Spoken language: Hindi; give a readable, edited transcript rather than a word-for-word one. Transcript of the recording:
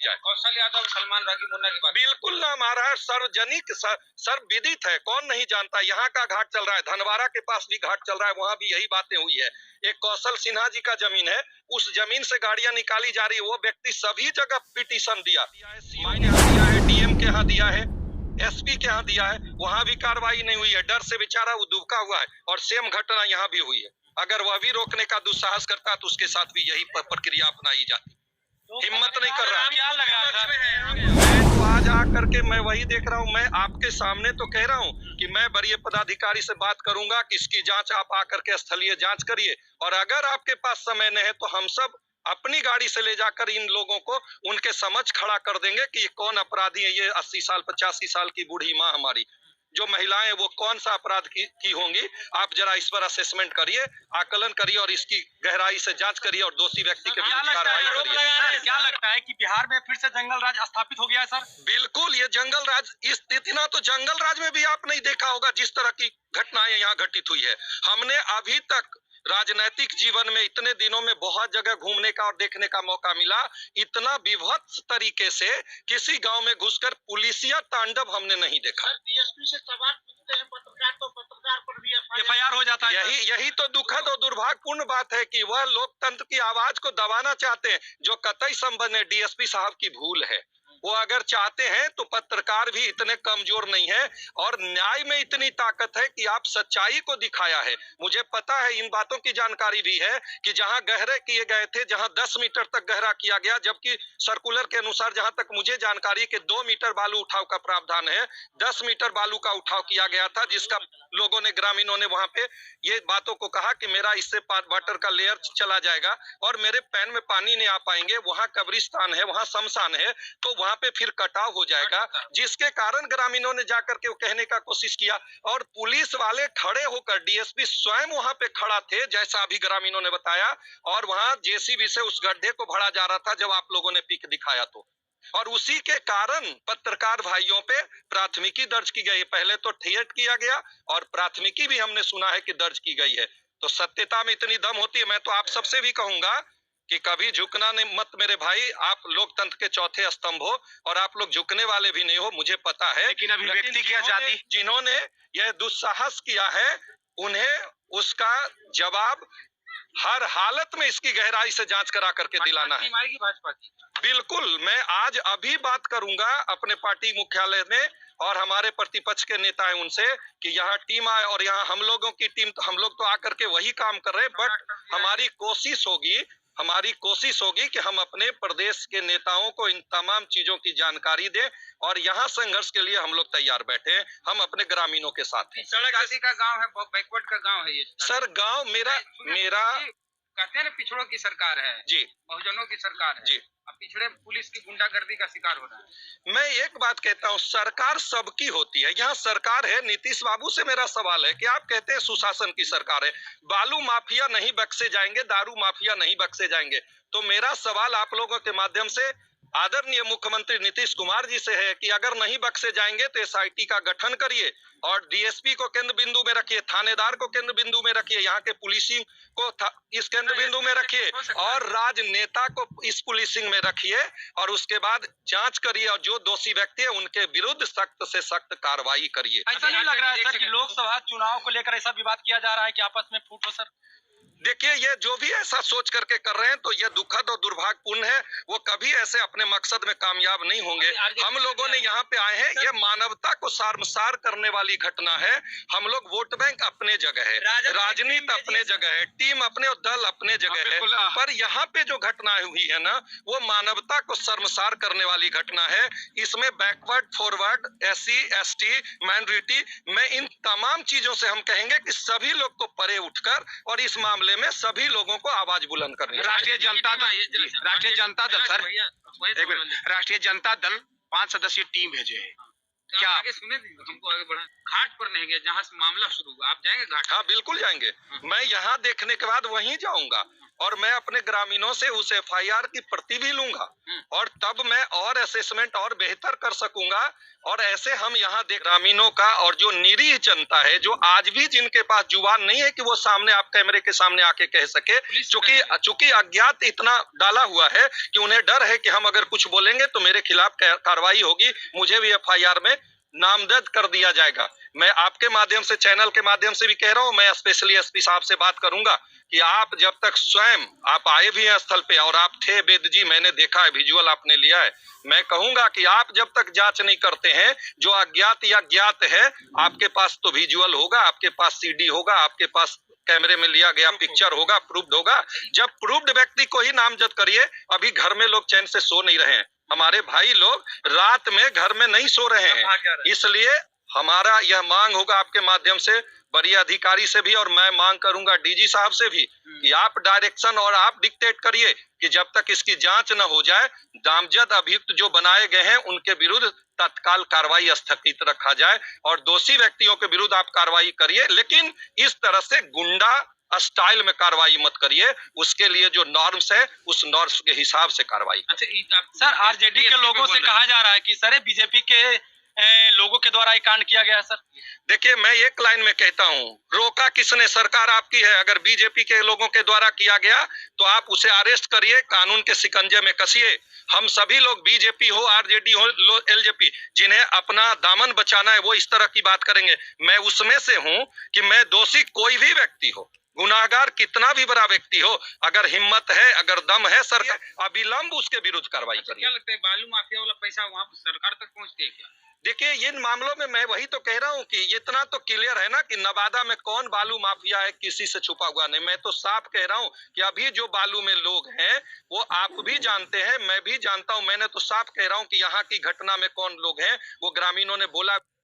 जाए। कौशल यादव, सलमान रागी, मुन्ना की बात बिल्कुल ना मारा है, सार्वजनिक सर्वविदित है, कौन नहीं जानता। यहाँ का घाट चल रहा है, धनवारा के पास भी घाट चल रहा है, वहाँ भी यही बातें हुई है। एक कौशल सिन्हा जी का जमीन है, उस जमीन से गाड़ियां निकाली जा रही है, वो व्यक्ति सभी जगह पिटीशन दिया है, डीएम के यहाँ दिया है, एसपी के यहाँ दिया है, वहाँ भी कार्रवाई नहीं हुई है। डर से बेचारा वो दुबका हुआ है, और सेम घटना यहाँ भी हुई है। अगर वह भी रोकने का दुस्साहस करता तो उसके साथ भी यही प्रक्रिया अपनाई जाती। हिम्मत नहीं कर रहा है। क्या लग रहा था? मैं तो आज आकर के मैं वही देख रहा हूँ, मैं आपके सामने तो कह रहा हूँ कि मैं वरीय पदाधिकारी से बात करूंगा कि इसकी जांच आप आकर के स्थलीय जांच करिए, और अगर आपके पास समय नहीं है तो हम सब अपनी गाड़ी से ले जाकर इन लोगों को उनके समझ खड़ा कर देंगे कि ये कौन अपराधी है। ये 80 साल 85 साल की बूढ़ी माँ हमारी, जो महिलाएं वो कौन सा अपराध की होंगी। आप जरा इस पर असेसमेंट करिए, आकलन करिए, और इसकी गहराई से जांच करिए, और दोषी व्यक्ति के विरुद्ध कार्रवाई करिए। क्या लगता है कि बिहार में फिर से जंगल राज स्थापित हो गया है सर? बिल्कुल, ये जंगल राज, इतना तो जंगल राज में भी आप नहीं देखा होगा जिस तरह की घटनाएं यहाँ घटित हुई है। हमने अभी तक राजनीतिक जीवन में इतने दिनों में बहुत जगह घूमने का और देखने का मौका मिला, इतना विभत्स तरीके से किसी गांव में घुसकर पुलिसिया तांडव हमने नहीं देखा। डीएसपी से सवाल पूछते हैं पत्रकार, तो पत्रकार पर भी एफआईआर हो जाता है। यही तो दुखद और दुर्भाग्यपूर्ण बात है कि वह लोकतंत्र की आवाज को दबाना चाहते हैं, जो कतई संबंध है। डीएसपी साहब की भूल है, वो अगर चाहते हैं तो पत्रकार भी इतने कमजोर नहीं है, और न्याय में इतनी ताकत है कि आप सच्चाई को दिखाया है। मुझे पता है, इन बातों की जानकारी भी है कि जहां गहरे किए गए थे, जहां 10 मीटर तक गहरा किया गया, जबकि सर्कुलर के अनुसार जहां तक मुझे जानकारी के 2 मीटर बालू उठाव का प्रावधान है, 10 मीटर बालू का उठाव किया गया था, जिसका लोगों ने, ग्रामीणों ने वहां पे ये बातों को कहा कि मेरा इससे वाटर का लेयर चला जाएगा और मेरे पैन में पानी नहीं आ पाएंगे, वहां कब्रिस्तान है, वहां शमशान है, तो वहां पे फिर कटाव हो जाएगा, जिसके कारण ग्रामीणों ने जाकर के वो कहने का कोशिश किया, और पुलिस वाले खड़े होकर, डीएसपी स्वयं वहां पे खड़ा थे, जैसा अभी ग्रामीणों ने बताया, और वहां जेसीबी से उस गड्ढे को भरा जा रहा था जब आप लोगों ने पिक दिखाया तो। और उसी के कारण पत्रकार भाइयों पे प्राथमिकी दर्ज की गई। पहले तो ठेठ किया गया, और प्राथमिकी भी हमने सुना है कि दर्ज की गई है। तो सत्यता में इतनी दम होती है। मैं तो आप सबसे भी कहूंगा कि कभी झुकना नहीं मत मेरे भाई, आप लोकतंत्र के चौथे स्तंभ हो, और आप लोग झुकने वाले भी नहीं हो, मुझे पता है। लेकिन अभिव्यक्ति की आजादी, जिन्होंने यह दुस्साहस किया है, उन्हें उसका जवाब हर हालत में इसकी गहराई से जांच करा करके दिलाना है। भाजपा की बिल्कुल, मैं आज अभी बात करूंगा अपने पार्टी मुख्यालय में, और हमारे प्रतिपक्ष के नेता हैं उनसे कि यहाँ टीम आए, और यहाँ हम लोगों की टीम, तो हम लोग तो आकर के वही काम कर रहे हैं। बट हमारी कोशिश होगी कि हम अपने प्रदेश के नेताओं को इन तमाम चीजों की जानकारी दें, और यहाँ संघर्ष के लिए हम लोग तैयार बैठे हैं। हम अपने ग्रामीणों के साथ हैं। सड़क का गांव है, बैकवर्ड का गांव है ये सर। गांव मेरा कहते हैं ना, पिछड़ों की सरकार है जी, बहुजनों की सरकार है जी। अब पिछड़े पुलिस की गुंडागर्दी का शिकार हो रहा है। मैं एक बात कहता हूँ, सरकार सबकी होती है। यहाँ सरकार है, नीतीश बाबू से मेरा सवाल है कि आप कहते हैं सुशासन की सरकार है, बालू माफिया नहीं बख्शे जाएंगे, दारू माफिया नहीं बख्शे जाएंगे, तो मेरा सवाल आप लोगों के माध्यम से आदरणीय मुख्यमंत्री नीतीश कुमार जी से है कि अगर नहीं बख्शे जाएंगे तो एसआईटी का गठन करिए, और डीएसपी को केंद्र बिंदु में रखिए, थानेदार को केंद्र बिंदु में रखिए, यहाँ के पुलिसिंग को इस केंद्र बिंदु में रखिए, और राजनेता को इस पुलिसिंग में रखिए, और उसके बाद जांच करिए, और जो दोषी व्यक्ति है उनके विरुद्ध सख्त से सख्त कार्रवाई करिए। ऐसा नहीं लग रहा है सर कि लोकसभा चुनाव को लेकर ऐसा विवाद किया जा रहा है कि आपस में फूट हो सर? देखिए, ये जो भी ऐसा सोच करके कर रहे हैं तो ये दुखद और दुर्भाग्यपूर्ण है। वो कभी ऐसे अपने मकसद में कामयाब नहीं होंगे। हम लोगों ने यहाँ पे आए हैं, ये मानवता को शर्मसार करने वाली घटना है। हम लोग वोट बैंक अपने जगह है, राजनीति अपने जगह है, टीम अपने और दल अपने जगह है, पर यहाँ पे जो घटना हुई है ना, वो मानवता को शर्मसार करने वाली घटना है। इसमें backward, forward, SC ST, minority में इन तमाम चीजों से हम कहेंगे कि सभी लोग को परे उठकर और इस मामले में सभी लोगों को आवाज बुलंद करनी चाहिए। राष्ट्रीय जनता दल सर, राष्ट्रीय जनता दल 5 सदस्यीय टीम भेजे है, क्या आगे सुने? हमको आगे बढ़ा, घाट पर नहीं गए जहाँ से मामला शुरू हुआ, आप जाएंगे घाट? हाँ बिल्कुल जाएंगे। मैं यहाँ देखने के बाद वहीं जाऊंगा। और मैं अपने ग्रामीणों से उस एफआईआर की प्रति भी लूंगा और तब मैं और असेसमेंट और बेहतर कर सकूंगा। और ऐसे हम यहाँ देख ग्रामीणों का और जो निरीह जनता है, जो आज भी जिनके पास जुबान नहीं है कि वो सामने आप कैमरे के सामने आके कह सके, चूंकि अज्ञात इतना डाला हुआ है कि उन्हें डर है कि हम अगर कुछ बोलेंगे तो मेरे खिलाफ कार्रवाई होगी, मुझे भी एफआईआर में नामजद कर दिया जाएगा। मैं आपके माध्यम से, चैनल के माध्यम से भी कह रहा हूं, मैं स्पेशली एसपी साहब से बात करूंगा कि आप जब तक स्वयं आप आए भी हैं स्थल पे और आप थे वेद जी, मैंने देखा है, विजुअल आपने लिया है, मैं कहूंगा कि आप जब तक जांच नहीं करते हैं, जो अज्ञात या ज्ञात है, आपके पास तो विजुअल होगा, आपके पास सीडी होगा, आपके पास कैमरे में लिया गया पिक्चर होगा, प्रूव्ड होगा। जब प्रूव्ड व्यक्ति को ही नामजद करिए। अभी घर में लोग चैन से सो नहीं रहे हैं, हमारे भाई लोग रात में घर में नहीं सो रहे हैं। इसलिए हमारा यह मांग होगा आपके माध्यम से बड़ी अधिकारी से भी, और मैं मांग करूंगा डीजी साहब से भी कि आप डायरेक्शन और आप डिक्टेट करिए कि जब तक इसकी जांच न हो जाए, नामजद अभियुक्त जो बनाए गए हैं उनके विरुद्ध तत्काल कार्रवाई स्थगित रखा जाए और दोषी व्यक्तियों के विरुद्ध आप कार्रवाई करिए, लेकिन इस तरह से गुंडा स्टाइल में कार्रवाई मत करिए। उसके लिए जो नॉर्म्स है उस नॉर्म्स के हिसाब से कार्रवाई। अच्छा सर, आरजेडी के लोगों से कहा जा रहा है कि सर बीजेपी के लोगों के द्वारा ये कांड किया गया है। सर देखिए, मैं एक लाइन में कहता हूं, रोका किसने? सरकार आपकी है। अगर बीजेपी के लोगों के द्वारा किया गया तो आप उसे अरेस्ट करिए, कानून के शिकंजे में कसिए। हम सभी लोग, बीजेपी हो, आरजेडी हो, एलजेपी, जिन्हें अपना दामन बचाना है वो इस तरह की बात करेंगे। मैं उसमें से हूं कि मैं दोषी कोई भी व्यक्ति हो, गुनाहगार कितना भी बड़ा व्यक्ति हो, अगर हिम्मत है, अगर दम है, सरकार अविलंब उसके विरुद्ध कार्रवाई करिए। क्या लगता है बालू माफिया वाला पैसा वहाँ सरकार तक पहुँचती है क्या? देखिए, इन मामलों में मैं वही तो कह रहा हूं कि इतना तो क्लियर है ना कि नवादा में कौन बालू माफिया है, किसी से छुपा हुआ नहीं। मैं तो साफ कह रहा हूं कि अभी जो बालू में लोग हैं वो आप भी जानते हैं, मैं भी जानता हूं। मैंने तो साफ कह रहा हूं कि यहाँ की घटना में कौन लोग हैं, वो ग्रामीणों ने बोला।